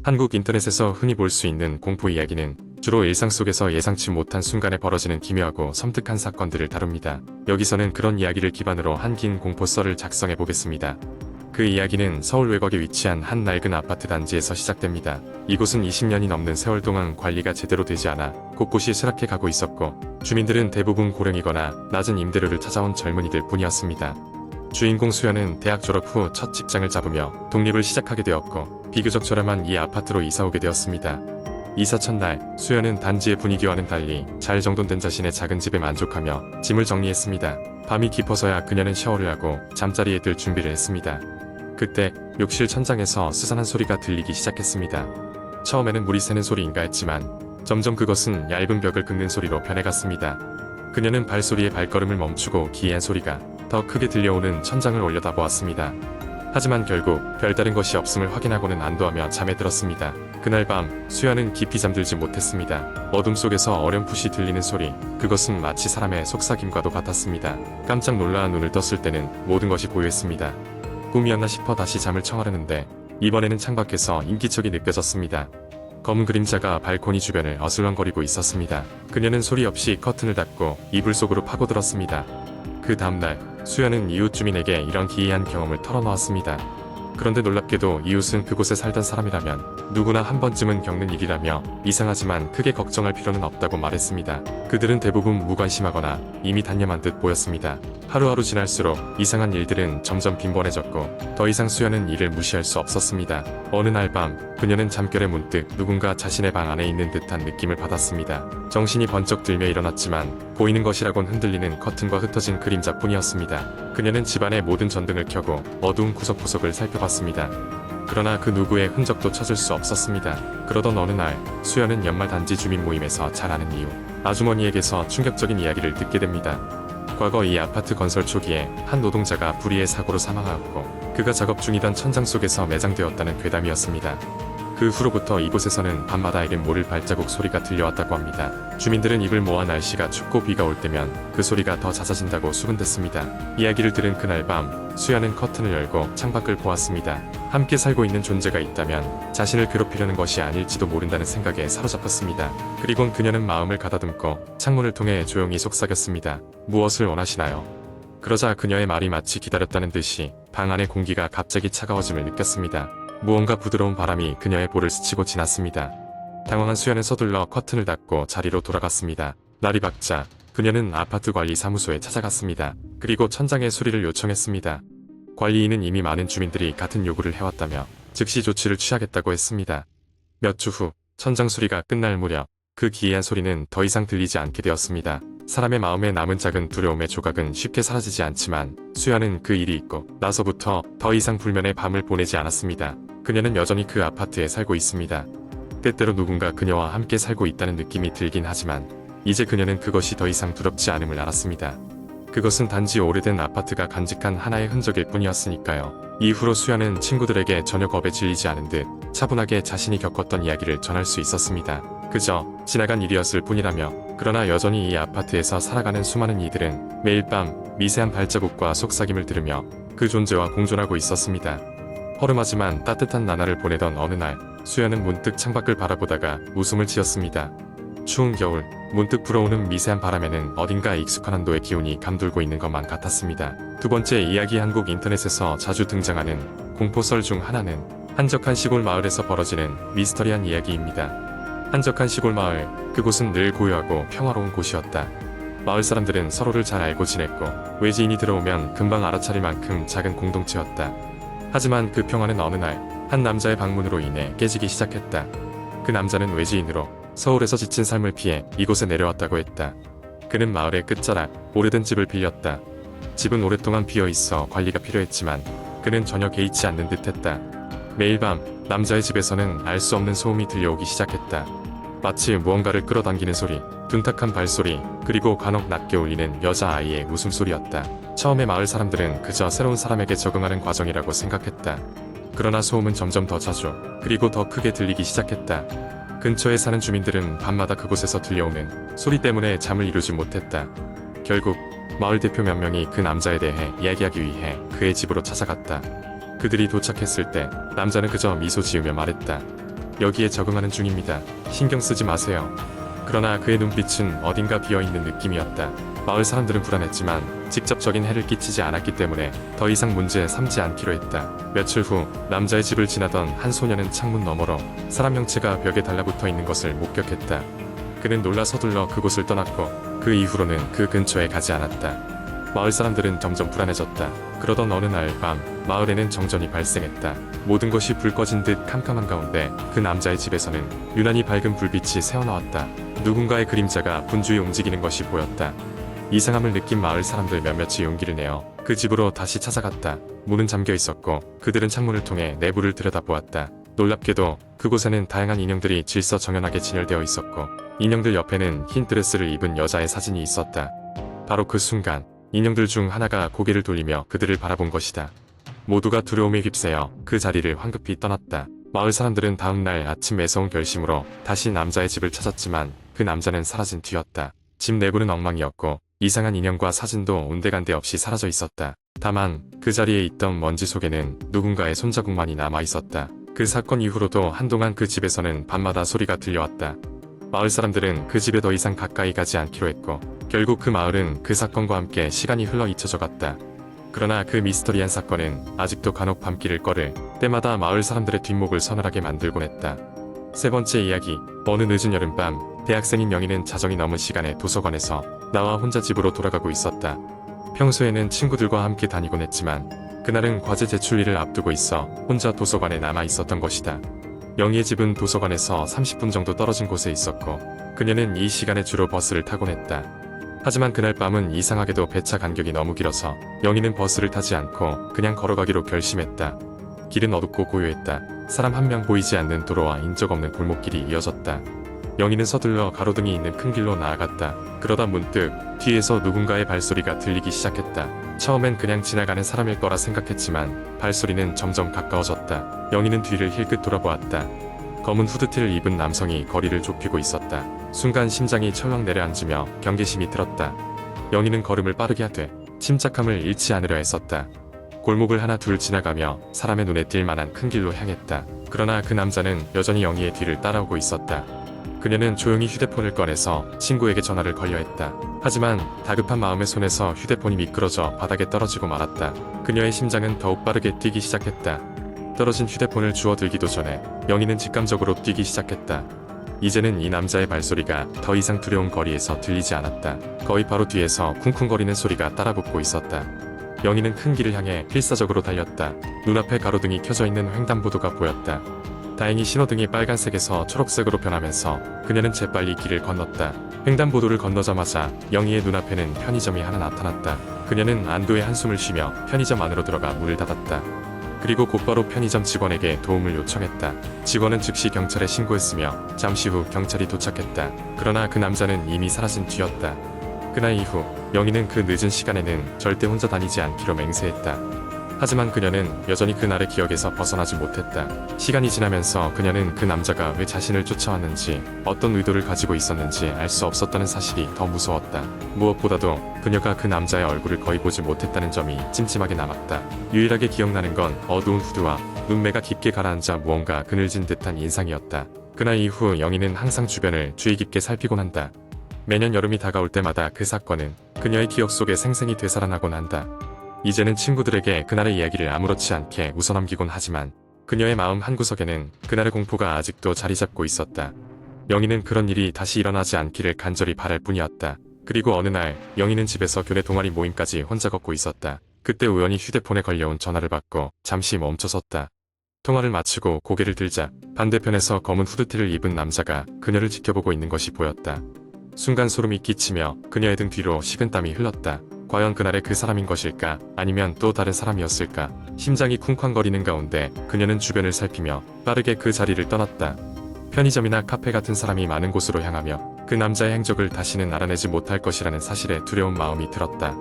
한국 인터넷에서 흔히 볼 수 있는 공포 이야기는 주로 일상 속에서 예상치 못한 순간에 벌어지는 기묘하고 섬뜩한 사건들을 다룹니다. 여기서는 그런 이야기를 기반으로 한 긴 공포 썰을 작성해 보겠습니다. 그 이야기는 서울 외곽에 위치한 한 낡은 아파트 단지에서 시작됩니다. 이곳은 20년이 넘는 세월 동안 관리가 제대로 되지 않아 곳곳이 쇠락해 가고 있었고, 주민들은 대부분 고령이거나 낮은 임대료를 찾아온 젊은이들 뿐이었습니다. 주인공 수연은 대학 졸업 후 첫 직장을 잡으며 독립을 시작하게 되었고, 비교적 저렴한 이 아파트로 이사오게 되었습니다. 이사 첫날, 수연은 단지의 분위기와는 달리 잘 정돈된 자신의 작은 집에 만족하며 짐을 정리했습니다. 밤이 깊어서야 그녀는 샤워를 하고 잠자리에 들 준비를 했습니다. 그때 욕실 천장에서 스산한 소리가 들리기 시작했습니다. 처음에는 물이 새는 소리인가 했지만 점점 그것은 얇은 벽을 긁는 소리로 변해갔습니다. 그녀는 발소리에 발걸음을 멈추고 기이한 소리가 더 크게 들려오는 천장을 올려다보았습니다. 하지만 결국 별다른 것이 없음을 확인하고는 안도하며 잠에 들었습니다. 그날 밤 수연은 깊이 잠들지 못했습니다. 어둠 속에서 어렴풋이 들리는 소리, 그것은 마치 사람의 속삭임과도 같았습니다. 깜짝 놀라 눈을 떴을 때는 모든 것이 고요했습니다. 꿈이었나 싶어 다시 잠을 청하려는데 이번에는 창밖에서 인기척이 느껴졌습니다. 검은 그림자가 발코니 주변을 어슬렁거리고 있었습니다. 그녀는 소리 없이 커튼을 닫고 이불 속으로 파고들었습니다. 그 다음날 수연은 이웃 주민에게 이런 기이한 경험을 털어놓았습니다. 그런데 놀랍게도 이웃은 그곳에 살던 사람이라면 누구나 한 번쯤은 겪는 일이라며 이상하지만 크게 걱정할 필요는 없다고 말했습니다. 그들은 대부분 무관심하거나 이미 단념한 듯 보였습니다. 하루하루 지날수록 이상한 일들은 점점 빈번해졌고, 더 이상 수연은 이를 무시할 수 없었습니다. 어느 날 밤 그녀는 잠결에 문득 누군가 자신의 방 안에 있는 듯한 느낌을 받았습니다. 정신이 번쩍 들며 일어났지만 보이는 것이라곤 흔들리는 커튼과 흩어진 그림자뿐이었습니다. 그녀는 집안의 모든 전등을 켜고 어두운 구석구석을 살펴봤습니다. 그러나 그 누구의 흔적도 찾을 수 없었습니다. 그러던 어느 날 수연은 연말 단지 주민 모임에서 잘 아는 이웃 아주머니에게서 충격적인 이야기를 듣게 됩니다. 과거 이 아파트 건설 초기에 한 노동자가 불의의 사고로 사망하였고, 그가 작업 중이던 천장 속에서 매장되었다는 괴담이었습니다. 그 후로부터 이곳에서는 밤마다 이름 모를 발자국 소리가 들려왔다고 합니다. 주민들은 입을 모아 날씨가 춥고 비가 올 때면 그 소리가 더 잦아진다고 수군댔습니다. 이야기를 들은 그날 밤 수연은 커튼을 열고 창밖을 보았습니다. 함께 살고 있는 존재가 있다면 자신을 괴롭히려는 것이 아닐지도 모른다는 생각에 사로잡혔습니다. 그리곤 그녀는 마음을 가다듬고 창문을 통해 조용히 속삭였습니다. 무엇을 원하시나요? 그러자 그녀의 말이 마치 기다렸다는 듯이 방 안의 공기가 갑자기 차가워짐을 느꼈습니다. 무언가 부드러운 바람이 그녀의 볼을 스치고 지났습니다. 당황한 수연은 서둘러 커튼을 닫고 자리로 돌아갔습니다. 날이 밝자 그녀는 아파트 관리 사무소에 찾아갔습니다. 그리고 천장의 수리를 요청했습니다. 관리인은 이미 많은 주민들이 같은 요구를 해왔다며 즉시 조치를 취하겠다고 했습니다. 몇 주 후 천장 수리가 끝날 무렵 그 기이한 소리는 더 이상 들리지 않게 되었습니다. 사람의 마음에 남은 작은 두려움의 조각은 쉽게 사라지지 않지만 수연은 그 일이 있고 나서부터 더 이상 불면의 밤을 보내지 않았습니다. 그녀는 여전히 그 아파트에 살고 있습니다. 때때로 누군가 그녀와 함께 살고 있다는 느낌이 들긴 하지만 이제 그녀는 그것이 더 이상 두렵지 않음을 알았습니다. 그것은 단지 오래된 아파트가 간직한 하나의 흔적일 뿐이었으니까요. 이후로 수연은 친구들에게 전혀 겁에 질리지 않은 듯 차분하게 자신이 겪었던 이야기를 전할 수 있었습니다. 그저 지나간 일이었을 뿐이라며. 그러나 여전히 이 아파트에서 살아가는 수많은 이들은 매일 밤 미세한 발자국과 속삭임을 들으며 그 존재와 공존하고 있었습니다. 허름하지만 따뜻한 나날을 보내던 어느 날 수연은 문득 창밖을 바라보다가 웃음을 지었습니다. 추운 겨울 문득 불어오는 미세한 바람에는 어딘가 익숙한 한도의 기운이 감돌고 있는 것만 같았습니다. 두 번째 이야기, 한국 인터넷에서 자주 등장하는 공포썰 중 하나는 한적한 시골 마을에서 벌어지는 미스터리한 이야기입니다. 한적한 시골 마을, 그곳은 늘 고요하고 평화로운 곳이었다. 마을 사람들은 서로를 잘 알고 지냈고 외지인이 들어오면 금방 알아차릴 만큼 작은 공동체였다. 하지만 그 평화는 어느 날 한 남자의 방문으로 인해 깨지기 시작했다. 그 남자는 외지인으로 서울에서 지친 삶을 피해 이곳에 내려왔다고 했다. 그는 마을의 끝자락 오래된 집을 빌렸다. 집은 오랫동안 비어있어 관리가 필요했지만 그는 전혀 개의치 않는 듯했다. 매일 밤 남자의 집에서는 알 수 없는 소음이 들려오기 시작했다. 마치 무언가를 끌어당기는 소리, 둔탁한 발소리, 그리고 간혹 낮게 울리는 여자아이의 웃음소리였다. 처음에 마을 사람들은 그저 새로운 사람에게 적응하는 과정이라고 생각했다. 그러나 소음은 점점 더 자주, 그리고 더 크게 들리기 시작했다. 근처에 사는 주민들은 밤마다 그곳에서 들려오는 소리 때문에 잠을 이루지 못했다. 결국 마을 대표 몇 명이 그 남자에 대해 이야기하기 위해 그의 집으로 찾아갔다. 그들이 도착했을 때 남자는 그저 미소 지으며 말했다. 여기에 적응하는 중입니다. 신경 쓰지 마세요. 그러나 그의 눈빛은 어딘가 비어있는 느낌이었다. 마을 사람들은 불안했지만 직접적인 해를 끼치지 않았기 때문에 더 이상 문제 삼지 않기로 했다. 며칠 후 남자의 집을 지나던 한 소녀는 창문 너머로 사람 형체가 벽에 달라붙어 있는 것을 목격했다. 그는 놀라 서둘러 그곳을 떠났고 그 이후로는 그 근처에 가지 않았다. 마을 사람들은 점점 불안해졌다. 그러던 어느 날 밤 마을에는 정전이 발생했다. 모든 것이 불 꺼진 듯 캄캄한 가운데 그 남자의 집에서는 유난히 밝은 불빛이 새어나왔다. 누군가의 그림자가 분주히 움직이는 것이 보였다. 이상함을 느낀 마을 사람들 몇몇이 용기를 내어 그 집으로 다시 찾아갔다. 문은 잠겨 있었고 그들은 창문을 통해 내부를 들여다보았다. 놀랍게도 그곳에는 다양한 인형들이 질서정연하게 진열되어 있었고 인형들 옆에는 흰 드레스를 입은 여자의 사진이 있었다. 바로 그 순간 인형들 중 하나가 고개를 돌리며 그들을 바라본 것이다. 모두가 두려움에 휩싸여 그 자리를 황급히 떠났다. 마을 사람들은 다음날 아침 매서운 결심으로 다시 남자의 집을 찾았지만 그 남자는 사라진 뒤였다. 집 내부는 엉망이었고 이상한 인형과 사진도 온데간데 없이 사라져 있었다. 다만 그 자리에 있던 먼지 속에는 누군가의 손자국만이 남아 있었다. 그 사건 이후로도 한동안 그 집에서는 밤마다 소리가 들려왔다. 마을 사람들은 그 집에 더 이상 가까이 가지 않기로 했고 결국 그 마을은 그 사건과 함께 시간이 흘러 잊혀져 갔다. 그러나 그 미스터리한 사건은 아직도 간혹 밤길을 걸을 때마다 마을 사람들의 뒷목을 서늘하게 만들곤 했다. 세 번째 이야기. 어느 늦은 여름밤 대학생인 영희는 자정이 넘은 시간에 도서관에서 나와 혼자 집으로 돌아가고 있었다. 평소에는 친구들과 함께 다니곤 했지만 그날은 과제 제출일을 앞두고 있어 혼자 도서관에 남아 있었던 것이다. 영희의 집은 도서관에서 30분 정도 떨어진 곳에 있었고 그녀는 이 시간에 주로 버스를 타곤 했다. 하지만 그날 밤은 이상하게도 배차 간격이 너무 길어서 영희는 버스를 타지 않고 그냥 걸어가기로 결심했다. 길은 어둡고 고요했다. 사람 한 명 보이지 않는 도로와 인적 없는 골목길이 이어졌다. 영희는 서둘러 가로등이 있는 큰 길로 나아갔다. 그러다 문득 뒤에서 누군가의 발소리가 들리기 시작했다. 처음엔 그냥 지나가는 사람일 거라 생각했지만 발소리는 점점 가까워졌다. 영희는 뒤를 힐끗 돌아보았다. 검은 후드티를 입은 남성이 거리를 좁히고 있었다. 순간 심장이 철렁 내려앉으며 경계심이 들었다. 영희는 걸음을 빠르게 하되 침착함을 잃지 않으려 했었다. 골목을 하나 둘 지나가며 사람의 눈에 띌 만한 큰 길로 향했다. 그러나 그 남자는 여전히 영희의 뒤를 따라오고 있었다. 그녀는 조용히 휴대폰을 꺼내서 친구에게 전화를 걸려 했다. 하지만 다급한 마음의 손에서 휴대폰이 미끄러져 바닥에 떨어지고 말았다. 그녀의 심장은 더욱 빠르게 뛰기 시작했다. 떨어진 휴대폰을 주워들기도 전에 영희는 직감적으로 뛰기 시작했다. 이제는 이 남자의 발소리가 더 이상 두려운 거리에서 들리지 않았다. 거의 바로 뒤에서 쿵쿵거리는 소리가 따라붙고 있었다. 영희는 큰 길을 향해 필사적으로 달렸다. 눈앞에 가로등이 켜져 있는 횡단보도가 보였다. 다행히 신호등이 빨간색에서 초록색으로 변하면서 그녀는 재빨리 길을 건넜다. 횡단보도를 건너자마자 영희의 눈앞에는 편의점이 하나 나타났다. 그녀는 안도의 한숨을 쉬며 편의점 안으로 들어가 문을 닫았다. 그리고 곧바로 편의점 직원에게 도움을 요청했다. 직원은 즉시 경찰에 신고했으며 잠시 후 경찰이 도착했다. 그러나 그 남자는 이미 사라진 뒤였다. 그날 이후 영희는 그 늦은 시간에는 절대 혼자 다니지 않기로 맹세했다. 하지만 그녀는 여전히 그날의 기억에서 벗어나지 못했다. 시간이 지나면서 그녀는 그 남자가 왜 자신을 쫓아왔는지 어떤 의도를 가지고 있었는지 알 수 없었다는 사실이 더 무서웠다. 무엇보다도 그녀가 그 남자의 얼굴을 거의 보지 못했다는 점이 찜찜하게 남았다. 유일하게 기억나는 건 어두운 후드와 눈매가 깊게 가라앉아 무언가 그늘진 듯한 인상이었다. 그날 이후 영희는 항상 주변을 주의 깊게 살피곤 한다. 매년 여름이 다가올 때마다 그 사건은 그녀의 기억 속에 생생히 되살아나곤 한다. 이제는 친구들에게 그날의 이야기를 아무렇지 않게 웃어넘기곤 하지만 그녀의 마음 한구석에는 그날의 공포가 아직도 자리잡고 있었다. 영희는 그런 일이 다시 일어나지 않기를 간절히 바랄 뿐이었다. 그리고 어느 날 영희는 집에서 교내 동아리 모임까지 혼자 걷고 있었다. 그때 우연히 휴대폰에 걸려온 전화를 받고 잠시 멈춰섰다. 통화를 마치고 고개를 들자 반대편에서 검은 후드티를 입은 남자가 그녀를 지켜보고 있는 것이 보였다. 순간 소름이 끼치며 그녀의 등 뒤로 식은땀이 흘렀다. 과연 그날의 그 사람인 것일까? 아니면 또 다른 사람이었을까? 심장이 쿵쾅거리는 가운데 그녀는 주변을 살피며 빠르게 그 자리를 떠났다. 편의점이나 카페 같은 사람이 많은 곳으로 향하며 그 남자의 행적을 다시는 알아내지 못할 것이라는 사실에 두려운 마음이 들었다.